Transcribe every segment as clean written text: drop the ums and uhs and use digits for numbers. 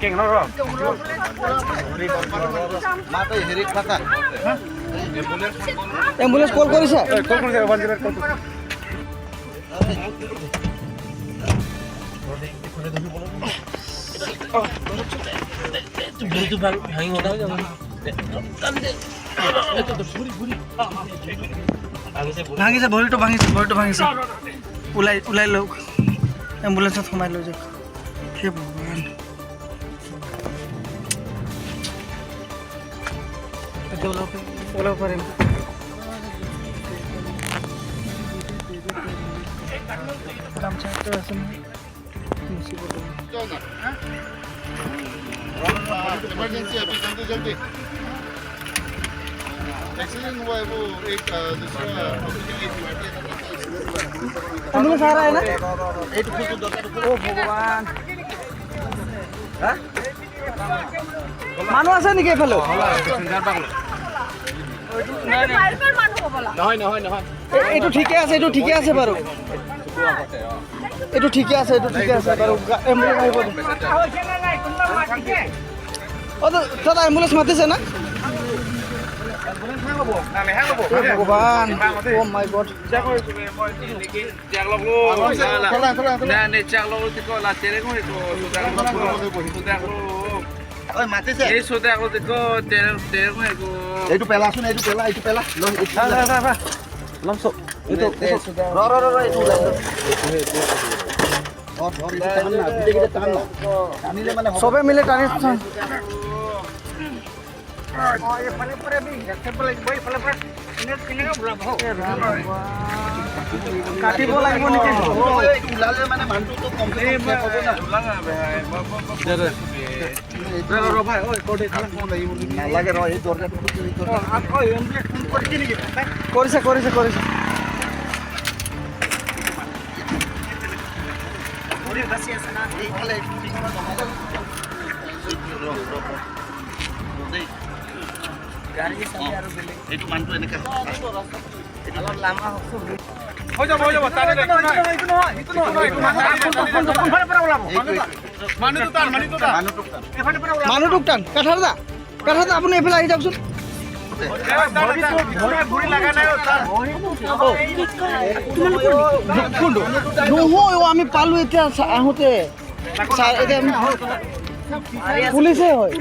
King nó rồi. মাতে হেৰি খাতা এম্বুলেন্স কল কৰিছে Call কৰে 108 call. ভাঙিছে ভৰিটো ভাঙিছে ওলাই লওক এম্বুলেন্সত সোমাই লৈ যাওক হে ভগৱান ওলাব পাৰিম আছে इमरजेंसी अभी जल्दी जल्दी एक्सीडेंट हुआ है वो एक दूसरा एम्बुलेंस आ रहा है ना ओ भगवान মানুহ আছে নেকি এফালে এইটো ঠিকে আছে বাৰু এইটো ঠিকে আছে বাৰু এম্বুলেন্স আহিব দাদা এম্বুলেন্স মাতিছে না ভগৱান ও মাই গড এইটো পেলাচোন এইটো পেলা লমছো সবে মিলে টানি কাটিব লাগিব নেকি ওলালে মানে মানুহটো কমপ্লেইন হ'ব না নালাগে ৰ এই দৰজাটো কৰিছে এইটো মানুহটো এনেকৈ অলপ লামা হৈ যাব তাৰে একো নাই মানুহটোক টান কাঠাৰদা আপুনি এইফালে আহি যাওকচোন নহয় আমি পালো এতিয়া আহোঁতে পুলিচে হয়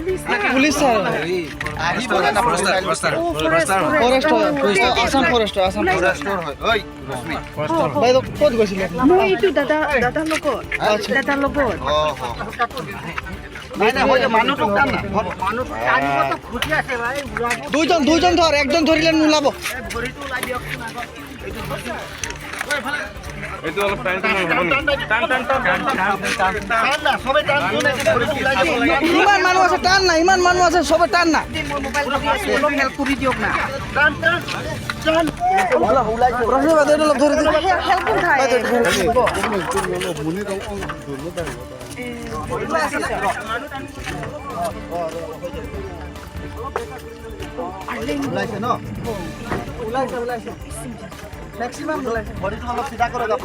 পুলিচ ছাৰ আসাম ফৰেষ্টৰ বাইদেউ ক'ত গৈছিলে মই এইটো দাদাৰ লগত দুইজন ধৰ একজন ধৰিলে নোলাব এইটো অলপ টান ইমান মানুহ আছে চবে টান না অলপ ধৰি ওলাইছে ন ওলাইছে ম্যাক্সিমাম ওলাইছে বডিটো অলপ চিধা কৰে যাব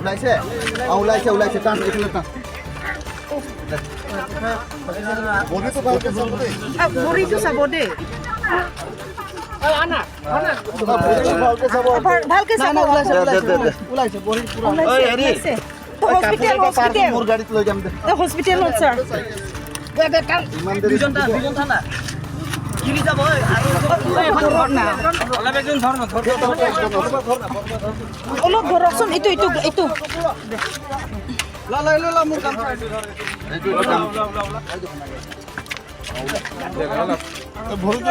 ওলাইছে এতিয়া ওলাইছে টান এইফালে টান বডিটো ভালকে চাব দেই ভৰিটো চাব দেই ভালকে চাব ওলাইছে বডি পুৰা হস্পিটেল মোৰ গাড়ীত লৈ যাম দে হস্পিটেলত ছাৰ দুজন থানা গিৰি যাব অলপ ধৰকচোন এইটো লৈ মোৰ কাম ভৰি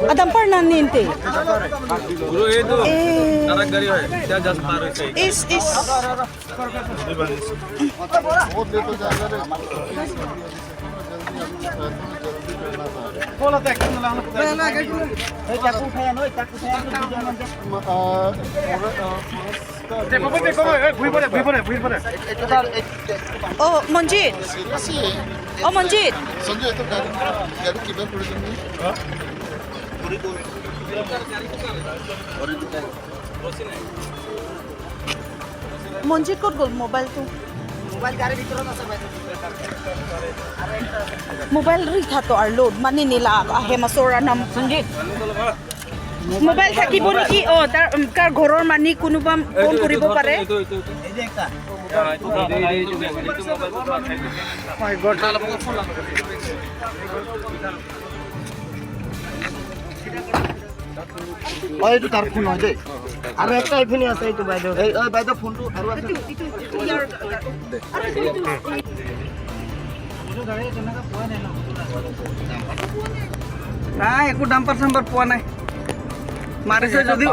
Adam pernah ninti. Guru itu anak dari क्या जस पार होइছে Is बोला तो एक्शन ला ना चाकू खाया नो चाकू खाया Oh, Manjit. Oh, Manjit. Sanjay এত গাড়ি কিভাবে করেছেন Manjit ক'ত গ'ল মোবাইলটো মোবাইল ৰিঠাটো আৰু লোড মানে নিলা আহে মাছৰ নাম সঞ্জিত মোবাইল থাকিব নেকি তাৰ ঘৰৰ মানি কোনোবা ফোন কৰিব পাৰে এইটো তাৰ ফোন হয় দেই আৰু একটা আইফোন আছে এইটো বাইদেউ এই বাইদেউ ফোনটো আৰু আছে নাই একো ডাম্পাৰ চাম্পাৰ পোৱা নাই মাৰিছে যদিও